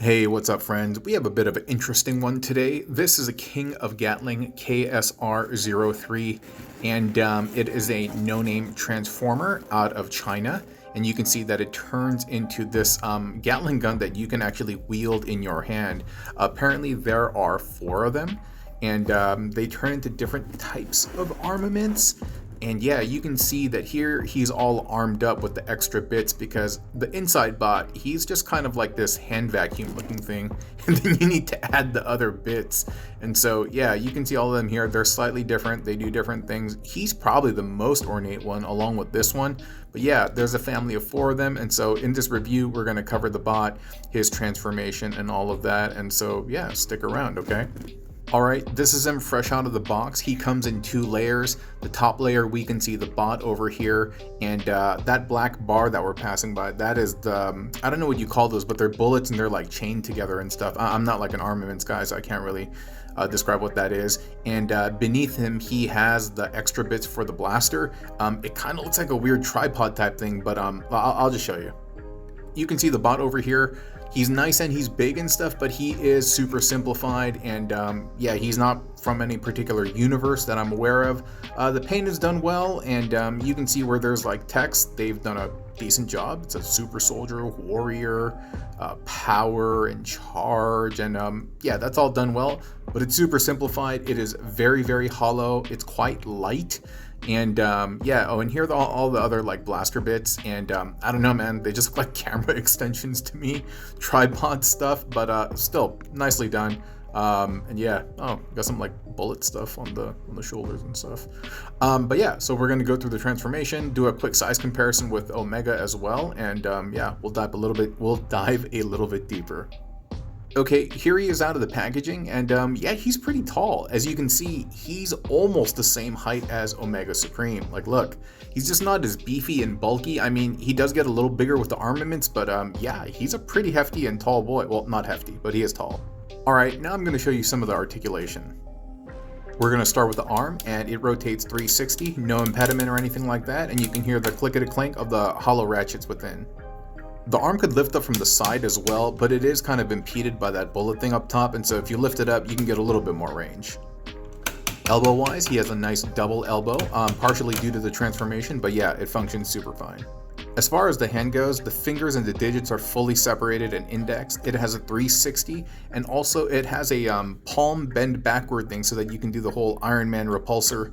Hey, what's up, friends? We have a bit of an interesting one today. This is a King of Gatling KSR-03, and it is a no-name transformer out of China. And you can see that it turns into this Gatling gun that you can actually wield in your hand. Apparently, there are 4 of them, and they turn into different types of armaments. And yeah, you can see that here he's all armed up with the extra bits because the inside bot, he's just kind of like this hand vacuum looking thing. And then you need to add the other bits. And so yeah, you can see all of them here. They're slightly different. They do different things. He's probably the most ornate one along with this one. But yeah, there's a family of 4 of them. And so in this review, we're going to cover the bot, his transformation and all of that. And so yeah, stick around, okay? Alright, this is him fresh out of the box. He comes in 2 layers. The top layer, we can see the bot over here, and that black bar that we're passing by, that is the, I don't know what you call those, but they're bullets and they're like chained together and stuff. I'm not like an armaments guy, so I can't really describe what that is. And beneath him, he has the extra bits for the blaster. It kind of looks like a weird tripod type thing, but I'll just show you. You can see the bot over here. He's nice and he's big and stuff, but he is super simplified, and yeah, he's not from any particular universe that I'm aware of. The paint is done well, and you can see where there's like text. They've done a decent job. It's a super soldier, warrior, power and charge, and yeah, that's all done well, but it's super simplified. It is very, very hollow. It's quite light. And yeah, oh, and here are all the other like blaster bits, and I don't know, man, they just look like camera extensions to me, tripod stuff, but still nicely done. And yeah, oh, got some like bullet stuff on the shoulders and stuff. But yeah, so we're gonna go through the transformation, do a quick size comparison with Omega as well, and yeah, we'll dive a little bit deeper. Okay, here he is out of the packaging, and yeah, he's pretty tall. As you can see, he's almost the same height as Omega Supreme. Like, look, he's just not as beefy and bulky. I mean, he does get a little bigger with the armaments, but yeah, he's a pretty hefty and tall boy. Well, not hefty, but he is tall. All right, now I'm going to show you some of the articulation. We're going to start with the arm, and it rotates 360, no impediment or anything like that, and you can hear the clickety-clink of the hollow ratchets within. The arm could lift up from the side as well, but it is kind of impeded by that bullet thing up top, and so if you lift it up, you can get a little bit more range. Elbow-wise, he has a nice double elbow, partially due to the transformation, but yeah, it functions super fine. As far as the hand goes, the fingers and the digits are fully separated and indexed. It has a 360, and also it has a palm bend backward thing so that you can do the whole Iron Man repulsor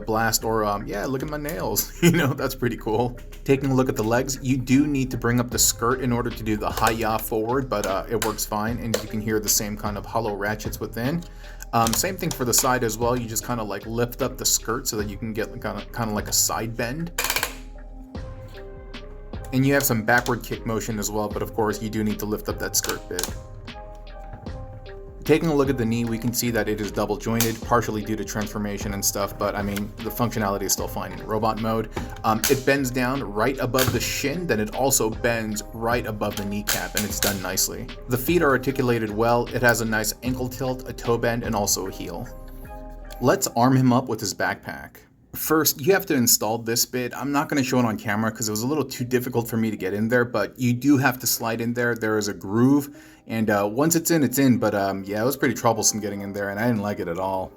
blast, or yeah, look at my nails. You know, that's pretty cool. Taking a look at the legs, you do need to bring up the skirt in order to do the hi-ya forward, but it works fine, and you can hear the same kind of hollow ratchets within. Same thing for the side as well. You just kind of like lift up the skirt so that you can get kind of like a side bend. And you have some backward kick motion as well, but of course you do need to lift up that skirt bit. Taking a look at the knee, we can see that it is double jointed, partially due to transformation and stuff, but I mean, the functionality is still fine in robot mode. It bends down right above the shin, then it also bends right above the kneecap, and it's done nicely. The feet are articulated well. It has a nice ankle tilt, a toe bend, and also a heel. Let's arm him up with his backpack. First, you have to install this bit. I'm not going to show it on camera because it was a little too difficult for me to get in there, but you do have to slide in there. There is a groove, and once it's in, but yeah, it was pretty troublesome getting in there, and I didn't like it at all.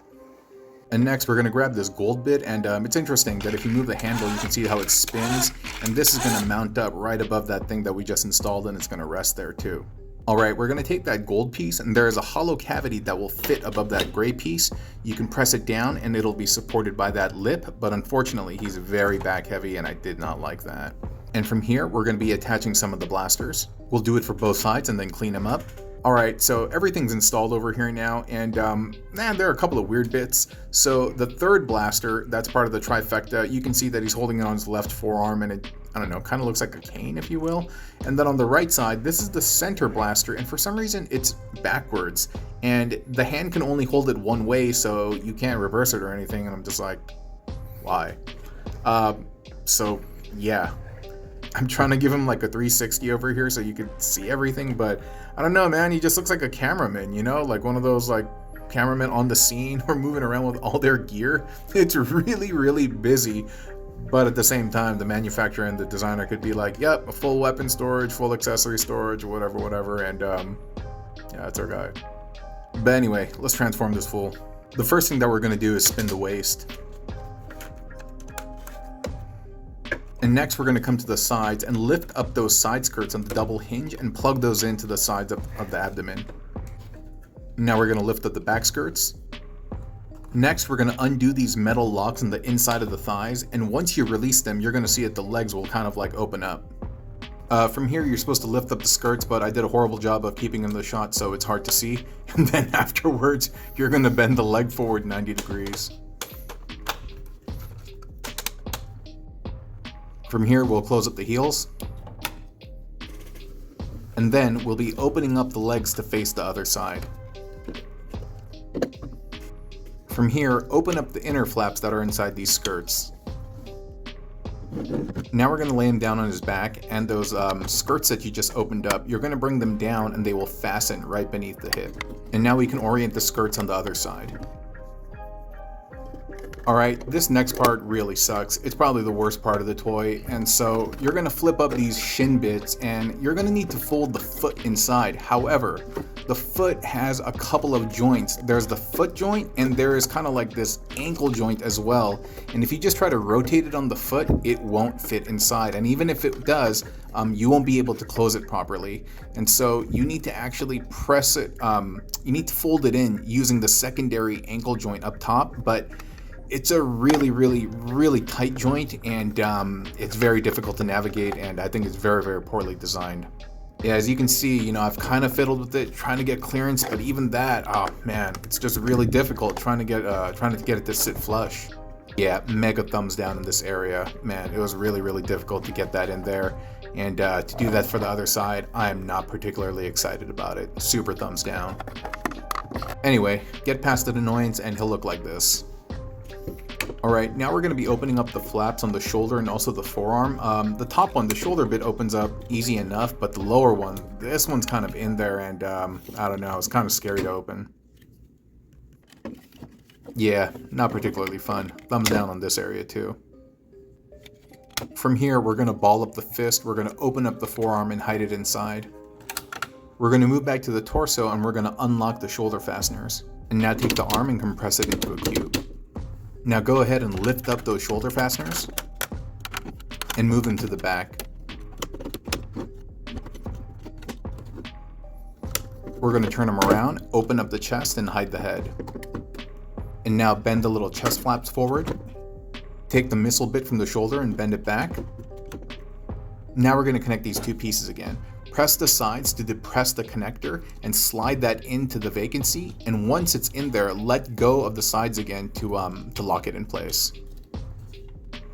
And next, we're going to grab this gold bit, and it's interesting that if you move the handle, you can see how it spins, and this is going to mount up right above that thing that we just installed, and it's going to rest there too. Alright, we're going to take that gold piece, and there is a hollow cavity that will fit above that gray piece. You can press it down and it'll be supported by that lip, but unfortunately he's very back heavy and I did not like that. And from here, we're going to be attaching some of the blasters. We'll do it for both sides and then clean them up. Alright, so everything's installed over here now, and there are a couple of weird bits. So the third blaster, that's part of the trifecta, you can see that he's holding it on his left forearm, and it, I don't know, kind of looks like a cane, if you will. And then on the right side, this is the center blaster, and for some reason it's backwards, and the hand can only hold it one way, so you can't reverse it or anything, and I'm just like, why? So yeah. I'm trying to give him like a 360 over here so you could see everything, but I don't know, man. He just looks like a cameraman, you know, like one of those like cameramen on the scene or moving around with all their gear. It's really, really busy, but at the same time, the manufacturer and the designer could be like, yep, a full weapon storage, full accessory storage, whatever, and Yeah, that's our guy. But anyway, let's transform this fool. The first thing that we're going to do is spin the waist. And next we're going to come to the sides and lift up those side skirts on the double hinge and plug those into the sides of the abdomen. Now we're going to lift up the back skirts. Next we're going to undo these metal locks on the inside of the thighs, and once you release them you're going to see that the legs will kind of like open up. From here you're supposed to lift up the skirts, but I did a horrible job of keeping in the shot so it's hard to see. And then afterwards you're going to bend the leg forward 90 degrees. From here, we'll close up the heels. And then we'll be opening up the legs to face the other side. From here, open up the inner flaps that are inside these skirts. Now we're going to lay him down on his back, and those skirts that you just opened up, you're going to bring them down and they will fasten right beneath the hip. And now we can orient the skirts on the other side. Alright, this next part really sucks. It's probably the worst part of the toy, and so you're going to flip up these shin bits and you're going to need to fold the foot inside. However, the foot has a couple of joints. There's the foot joint and there is kind of like this ankle joint as well, and if you just try to rotate it on the foot, it won't fit inside, and even if it does, you won't be able to close it properly. And so you need to actually press it, you need to fold it in using the secondary ankle joint up top, but it's a really tight joint, and it's very difficult to navigate, and I think it's very poorly designed. Yeah, as you can see, you know, I've kind of fiddled with it trying to get clearance, but even that, oh man, it's just really difficult trying to get it to sit flush. Yeah, mega thumbs down in this area. Man, it was really difficult to get that in there, and to do that for the other side, I am not particularly excited about it. Super thumbs down. Anyway, get past that annoyance and he'll look like this. Alright, now we're going to be opening up the flaps on the shoulder and also the forearm. The top one, the shoulder bit, opens up easy enough, but the lower one, this one's kind of in there, and I don't know, it's kind of scary to open. Yeah, not particularly fun. Thumbs down on this area too. From here, we're going to ball up the fist, we're going to open up the forearm and hide it inside. We're going to move back to the torso and we're going to unlock the shoulder fasteners. And now take the arm and compress it into a cube. Now go ahead and lift up those shoulder fasteners and move them to the back. We're going to turn them around, open up the chest, and hide the head. And now bend the little chest flaps forward. Take the missile bit from the shoulder and bend it back. Now we're going to connect these two pieces again. Press the sides to depress the connector and slide that into the vacancy, and once it's in there, let go of the sides again to lock it in place.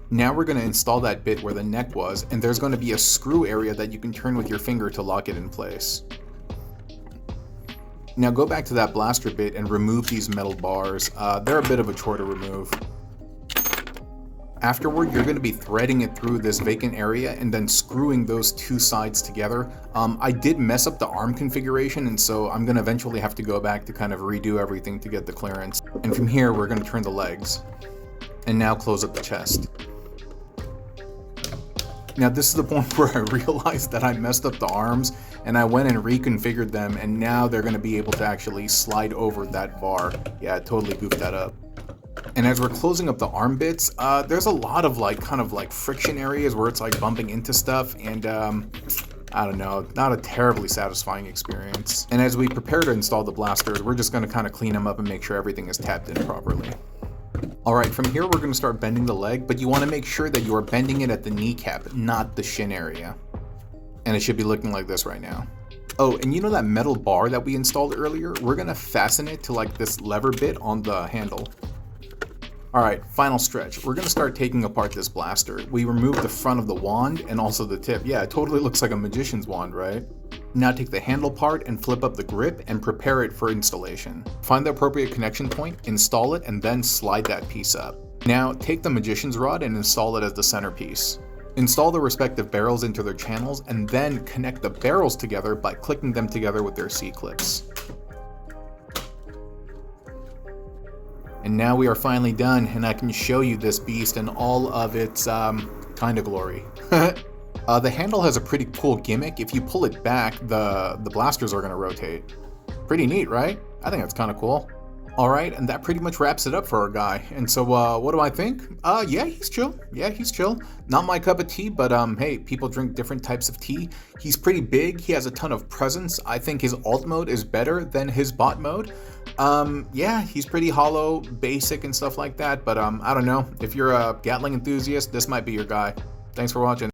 Now we're going to install that bit where the neck was, and there's going to be a screw area that you can turn with your finger to lock it in place. Now go back to that blaster bit and remove these metal bars. They're a bit of a chore to remove. Afterward, you're going to be threading it through this vacant area and then screwing those two sides together. I did mess up the arm configuration, and so I'm going to eventually have to go back to kind of redo everything to get the clearance. And from here, we're going to turn the legs. And now close up the chest. Now this is the point where I realized that I messed up the arms, and I went and reconfigured them, and now they're going to be able to actually slide over that bar. Yeah, I totally goofed that up. And as we're closing up the arm bits, there's a lot of kind of friction areas where it's like bumping into stuff, and I don't know, not a terribly satisfying experience. And as we prepare to install the blasters, we're just going to kind of clean them up and make sure everything is tapped in properly. Alright, from here we're going to start bending the leg, but you want to make sure that you are bending it at the kneecap, not the shin area. And it should be looking like this right now. Oh, and you know that metal bar that we installed earlier? We're going to fasten it to this lever bit on the handle. Alright, final stretch. We're going to start taking apart this blaster. We removed the front of the wand and also the tip. Yeah, it totally looks like a magician's wand, right? Now take the handle part and flip up the grip and prepare it for installation. Find the appropriate connection point, install it, and then slide that piece up. Now take the magician's rod and install it as the centerpiece. Install the respective barrels into their channels and then connect the barrels together by clicking them together with their C-clips. And now we are finally done, and I can show you this beast in all of its kind of glory. The handle has a pretty cool gimmick. If you pull it back, the blasters are going to rotate. Pretty neat, right? I think that's kind of cool. All right, and that pretty much wraps it up for our guy. And so, what do I think? Yeah, he's chill. Yeah, he's chill. Not my cup of tea, but hey, people drink different types of tea. He's pretty big. He has a ton of presence. I think his alt mode is better than his bot mode. Yeah, he's pretty hollow, basic, and stuff like that. But I don't know. If you're a Gatling enthusiast, this might be your guy. Thanks for watching.